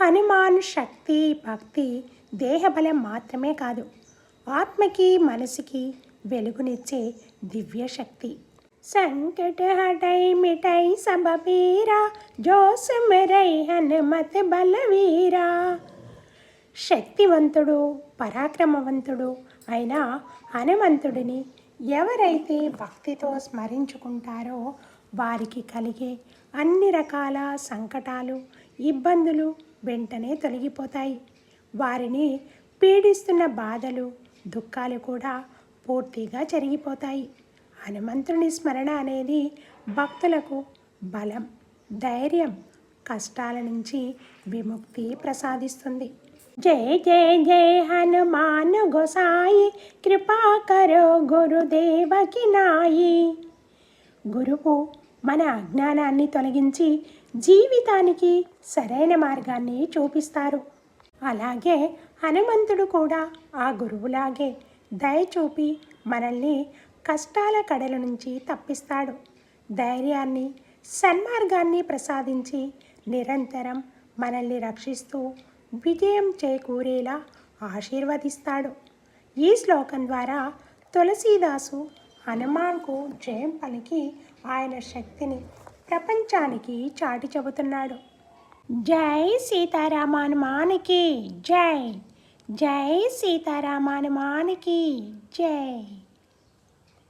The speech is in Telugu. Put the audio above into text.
హనుమాన్ శక్తి భక్తి దేహబలం మాత్రమే కాదు, ఆత్మకి మనసుకి వెలుగునిచ్చే దివ్య శక్తి. సంకట హటై మిటై సబ పీరా, జోసుమరై హనుమత్ బలవీరా. శక్తివంతుడు పరాక్రమవంతుడు అయిన హనుమంతుడిని ఎవరైతే భక్తితో స్మరించుకుంటారో వారికి కలిగే అన్ని రకాల సంకటాలు ఇబ్బందులు వెంటనే తొలగిపోతాయి. వారిని పీడిస్తున్న బాధలు దుఃఖాలు కూడా పూర్తిగా జరిగిపోతాయి. హనుమంతుని స్మరణ అనేది భక్తులకు బలం, ధైర్యం, కష్టాల నుంచి విముక్తి ప్రసాదిస్తుంది. జై జై జై హనుమాన్ గోసాయి, కృపా కరో గురుదేవకి నాయి. గురువు మన అజ్ఞానాన్ని తొలగించి జీవితానికి సరైన మార్గాన్ని చూపిస్తారు. అలాగే హనుమంతుడు కూడా ఆ గురువులాగే దయ చూపి మనల్ని కష్టాల కడల నుంచి తప్పిస్తాడు. ధైర్యాన్ని, సన్మార్గాన్ని ప్రసాదించి నిరంతరం మనల్ని రక్షిస్తూ విజయం చేకూరేలా ఆశీర్వదిస్తాడు. ఈ శ్లోకం ద్వారా తులసీదాసు హనుమాన్కు జయం పలికి ఆయన శక్తిని ప్రపంచానికి చాటి చెబుతున్నాడు. జై సీతారామానుమానికి జై. జై సీతారామానుమానికి జై.